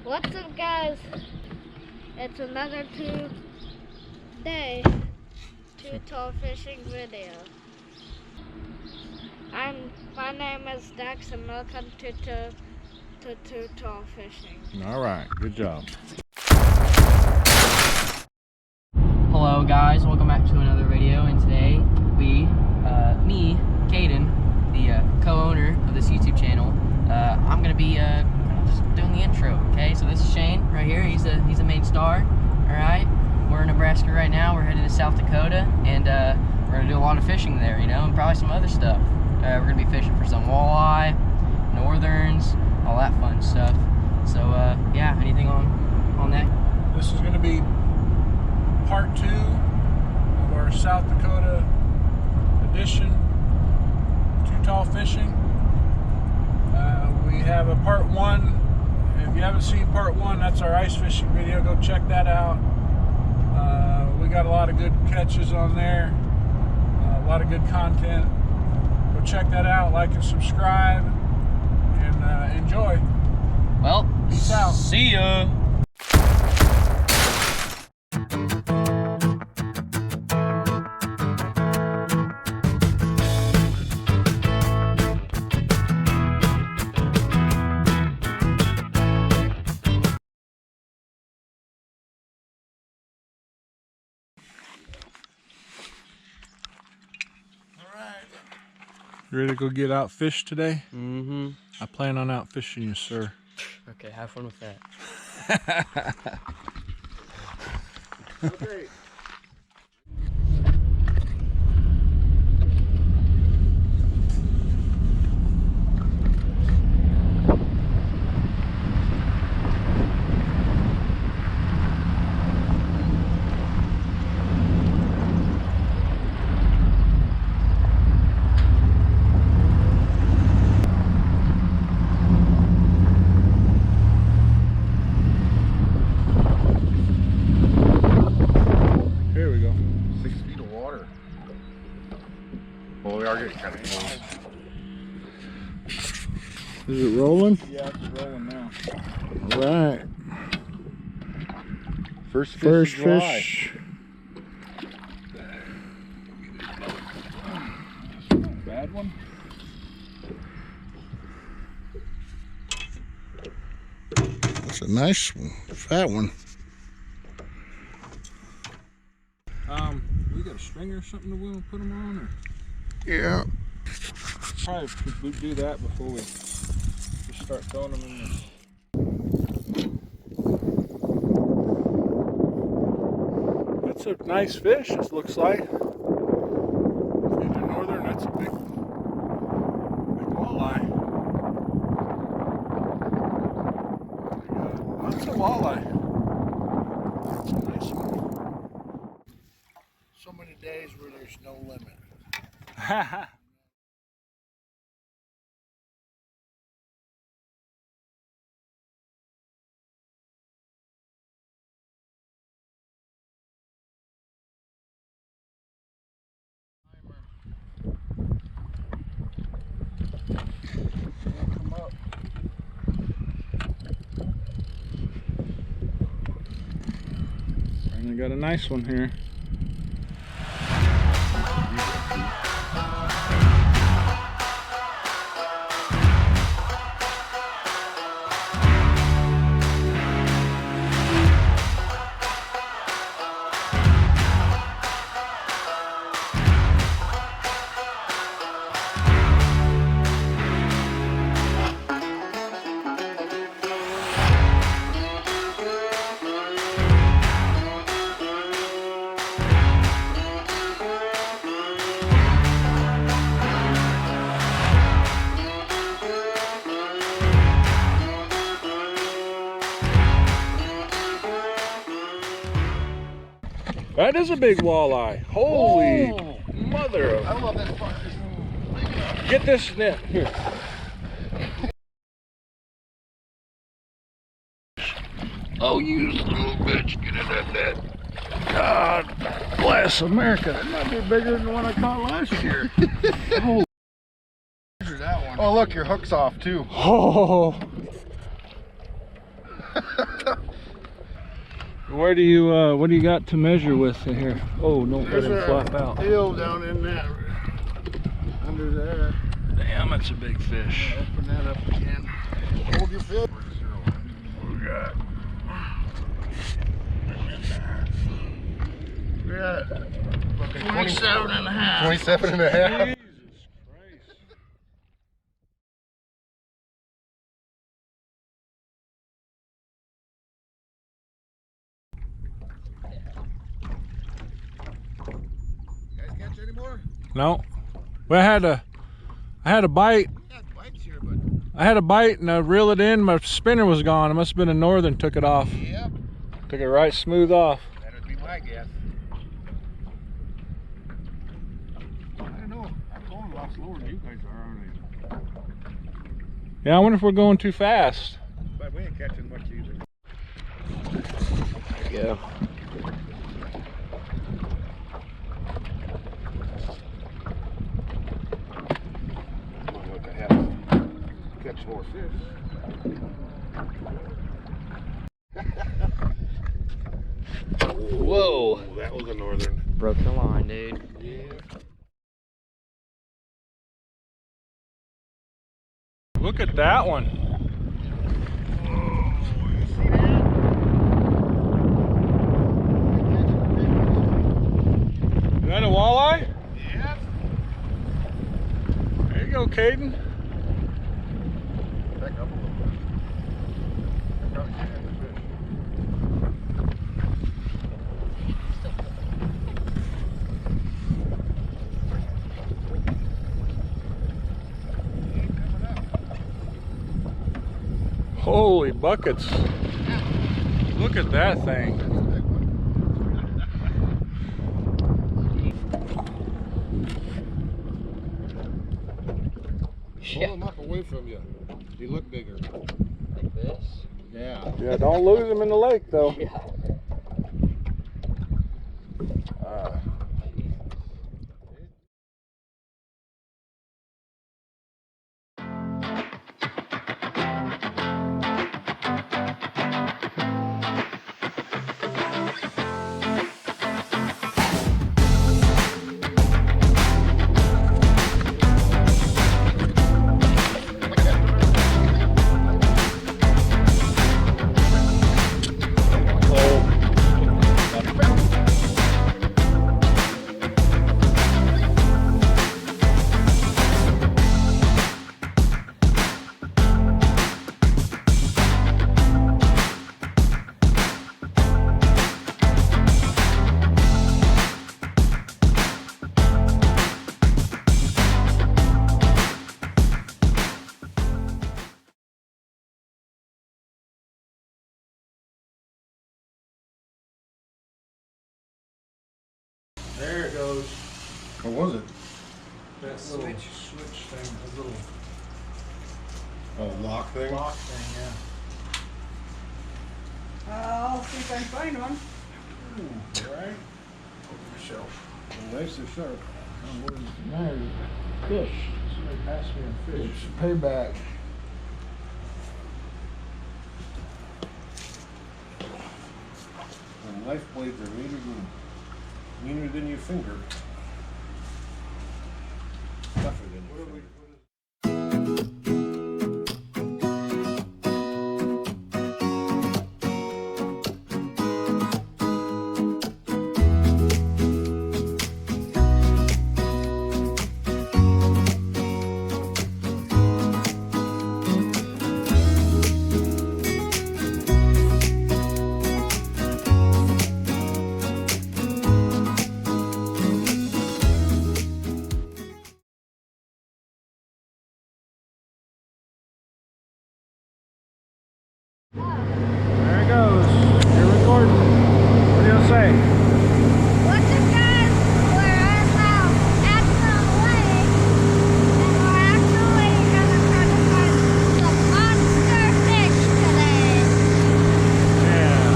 What's up, guys? It's another two tall fishing video. My name is Dax and welcome to Too Tall Fishing. All right, good job. Hello guys, welcome back to another video, and today me, Caden, the co-owner of this YouTube channel, I'm gonna be just doing the intro. Okay, so this is Shane right here. He's the main star. All right, we're in Nebraska right now. We're headed to South Dakota, and we're gonna do a lot of fishing there, you know, and probably some other stuff. We're gonna be fishing for some walleye, northerns, all that fun stuff. So yeah, anything on that? This is gonna be part 2 of our South Dakota edition, Too Tall Fishing. We have a part 1. If you haven't seen part 1, that's our ice fishing video. Go check that out. We got a lot of good catches on there, a lot of good content. Go check that out, like and subscribe, and enjoy. Well, peace out. See ya. You ready to go get out fish today? Mm-hmm. I plan on out fishing you, sir. Okay, have fun with that. Okay. Well, we are getting kind of close. Is it rolling? Yeah, it's rolling now. All right. First fish. Bad one. That's a nice one, fat one. We got a string or something that we want to put them on, or? Yeah. Probably could do that before we just start throwing them in this. That's a nice fish, this looks like. It's either northern, that's a big walleye. That's a walleye. That's a nice one. So many days where there's no limit. Come up. And I got a nice one here. That is a big walleye. Holy mother of... I love that part. Get this net here. Oh, you little bitch, get in that net. God bless America. That might be bigger than the one I caught last year. Holy. That one. Oh, look, your hook's off too. Oh. Where do you what do you got to measure with here? Oh, don't let There's him flap out. hill down in that, under there. Damn, that's a big fish. Open that up again. Hold your fish. We're at 27 and a half. 27 and a half. Jesus Christ. You guys catch any more? No. Well, I had a bite. We had bites here, but. I had a bite and I reeled it in. My spinner was gone. It must have been a northern. Took it off. Yep. Took it right smooth off. That'd be my guess. I don't know. I'm going a lot slower than you guys are, aren't Yeah, I wonder if we're going too fast. I? But we ain't catching much either. Yeah. I'm gonna look ahead. Catch more fish. Whoa. That was a northern. Broke the line, dude. Yeah. Look at that one. You see that? Is that a walleye? Yes. There you go, Caden. Back up a little bit. I probably can't have the fish. He ain't coming up. Holy buckets. Look at that thing. That's a big one. Pull him up away from you. He look bigger. Like this? Yeah. Yeah, don't lose him in the lake though. Yeah. There it goes. What was it? That little switch thing, the little Oh, lock thing? lock thing, yeah. I'll see if I can find one. Right? Open the shelf. Nice and sharp. No, fish. Somebody passed me a fish. It's payback. The knife blades are meaner than your finger. Tougher than your finger. There it goes. You're recording. What do you say? What's up, guys? We're at the lake, and we're actually gonna try to find some monster fish today. Yeah.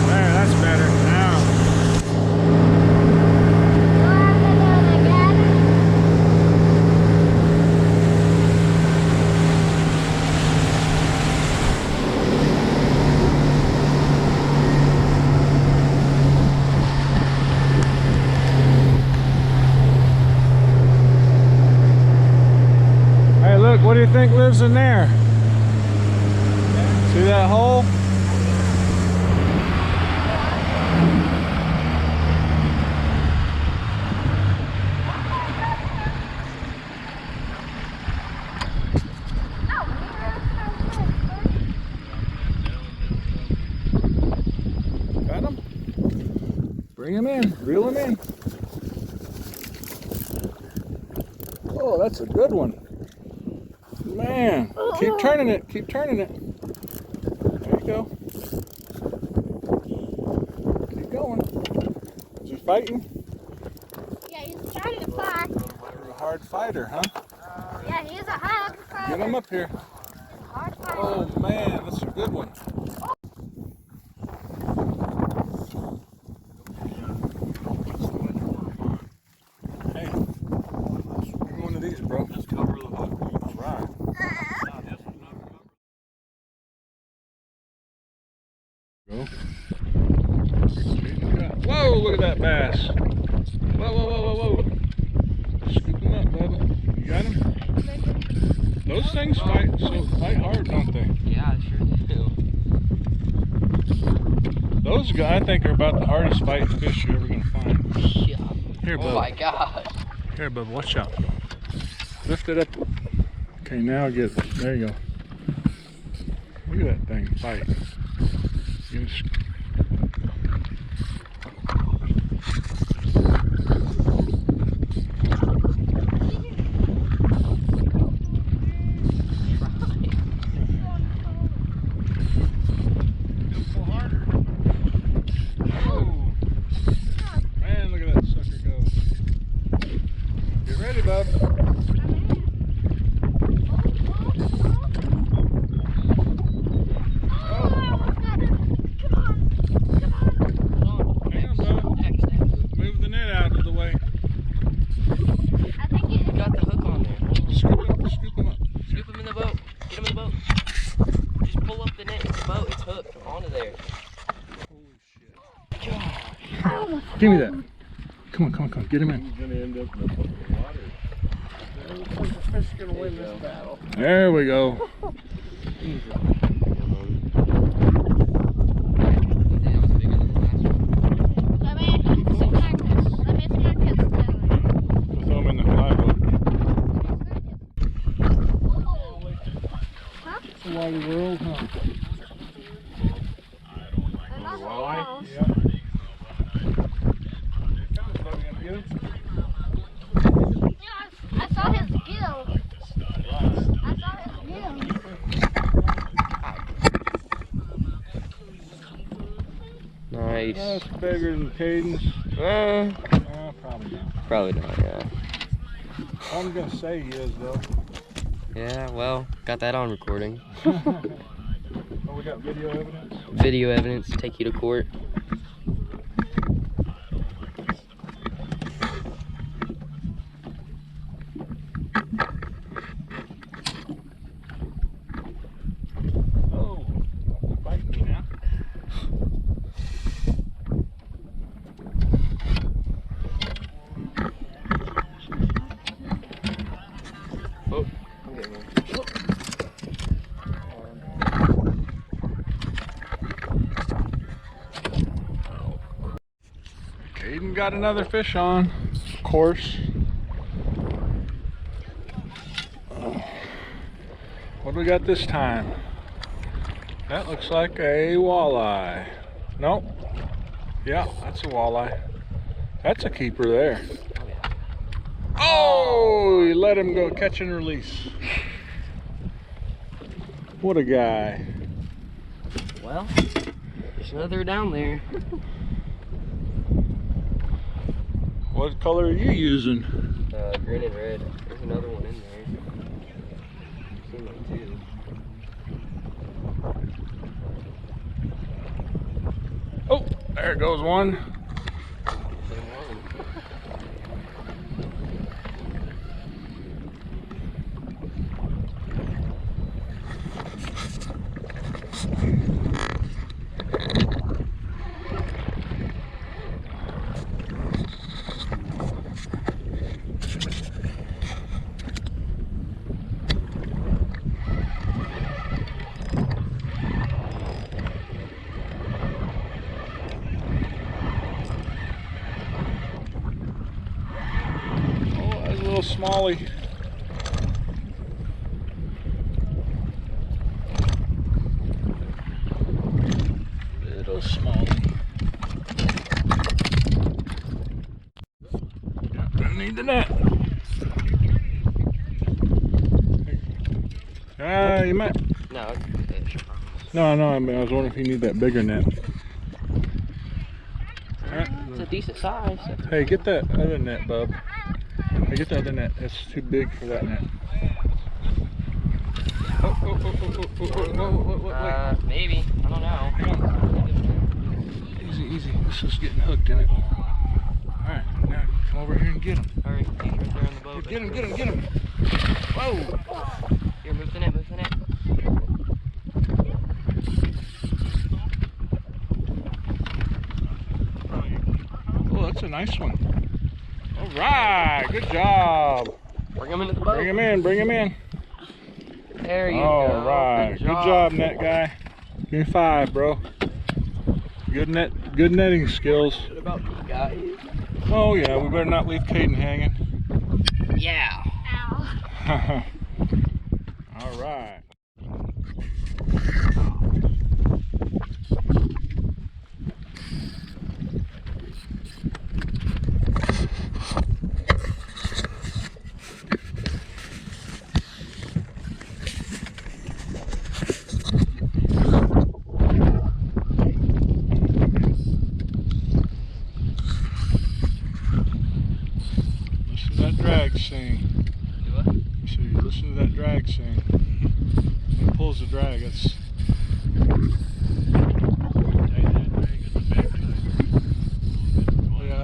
There, that's better. Now. We'll have to do it again. Look, what do you think lives in there? See that hole? Got him? Bring him in, reel him in. Oh, that's a good one. Man, keep turning it, keep turning it. There you go. Keep going. Is he fighting? Yeah, he's trying to fight. You're a hard fighter, huh? Yeah, he's a hard fighter. Get him up here. Hard fighter. Oh man, that's a good one. Hey, give me one of these, bro. Just cover the hook. All right. Go. Whoa, look at that bass. Whoa, whoa, whoa, whoa, whoa. Scoop him up, Bubba. You got him? Those things fight hard, don't they? Yeah, I sure do. Those guys, I think, are about the hardest fighting fish you're ever gonna find. Yeah. Here, Bubba. Oh my God. Here, Bubba, watch out. Lift it up. Okay, now get it. There you go. Look at that thing fight. You just... Man, look at that sucker go. Get ready, bub. Hang on, bub. Move the net out of the way. I think he Got the hook on there. Scoop him up. Scoop him in the boat. Get him in the boat. Just pull up the net in the boat. It's hooked onto there. Holy shit. Give me that. Come on, come on, come on. Get him in. He's gonna end up in the water. Looks like the fish is gonna win this battle. There we go. let me smack this. Let me smack his tail. We'll throw him in the fly boat. It's a wily world, huh? Walleye? Yeah. I saw his gills. I saw his gills. Nice. That's bigger than Caden's. Probably not. Probably not, yeah. I'm gonna say he is though. Yeah, well, got that on recording. Oh, we got video evidence. Video evidence, take you to court. Oh, biting me now. Oh, I'm getting one. Caden got another fish on, of course. What do we got this time? That looks like a walleye. Nope. Yeah, that's a walleye. That's a keeper there. Oh, you let him go catch and release. What a guy. Well, there's another down there. What color are you using? Green and red. There's another one in there. Seen one too. Oh, there goes one. smallie. Little smallie. Yeah, I need the net. You might. No, it's a fish. No, I mean, I was wondering if you need that bigger net. Alright. It's a decent size. Hey, get that other net, bub. Hey, get the other net. It's too big for that net. Wait. Maybe. I don't know. Hang on. Easy, easy. This is getting hooked in it. Alright, now come over here and get him. Hurry, he's right there on the boat. Get him, get him, get him. Whoa! Here, move the net, move the net. Oh, that's a nice one. Alright, good job. Bring him into the boat. Bring him in, bring him in. There you go. Alright, good job, net guy. Give me 5, bro. Good netting skills. What about these guys? Oh yeah, we better not leave Caden hanging. Yeah. Ow. Alright. Listen to that drag sing. Do what? So you listen to that drag sing. When it pulls the drag, it's.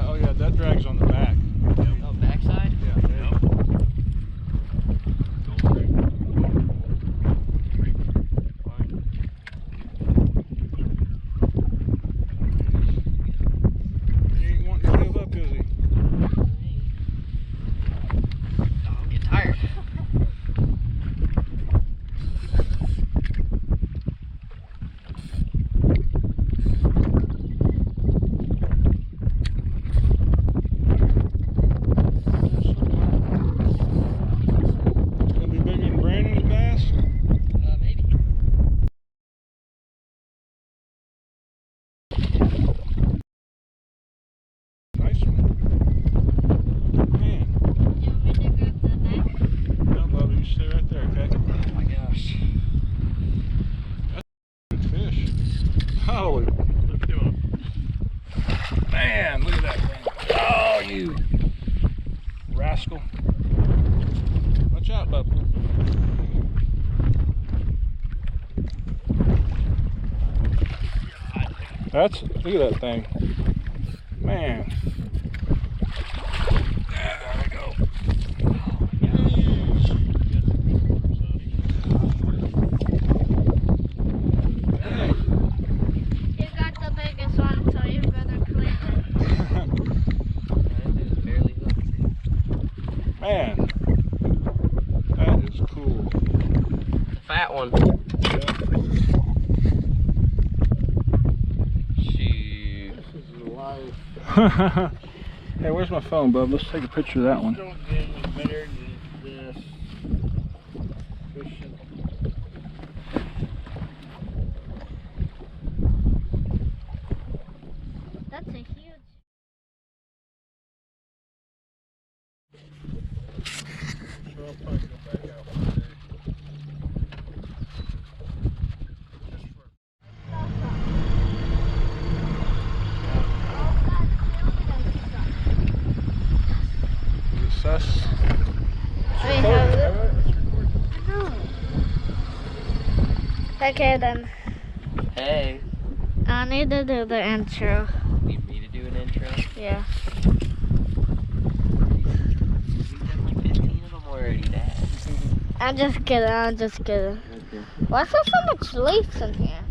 Oh yeah, that drag's on the back. Oh, backside? Yeah. He ain't wanting to give up, is he? Oh, I'm getting tired. Gonna be bigger than Brandon's bass? Maybe. Nice one. Man. Do you want me to grab the net? No, Bubba, you stay right there, okay? Oh my gosh. Good fish. Holy. Man, look at that thing. Oh, you rascal. Watch out, Bubba. Look at that thing. Man. There we go. You got the biggest one, so you better clean it. That dude's barely hooked. Man. That is cool. The fat one. Yeah. Shoot. This is life. Hey, where's my phone, bub? Let's take a picture of that one. Don't get any better than this. Fishing. That's a huge. So I'll probably go back out one day. Just for Is it sus? We have it. No. Okay then. Hey. I need to do the intro. Need me to do an intro? Yeah. We've done like 15 of them already, Dad. I'm just kidding. Okay. Why is there so much leaves in here?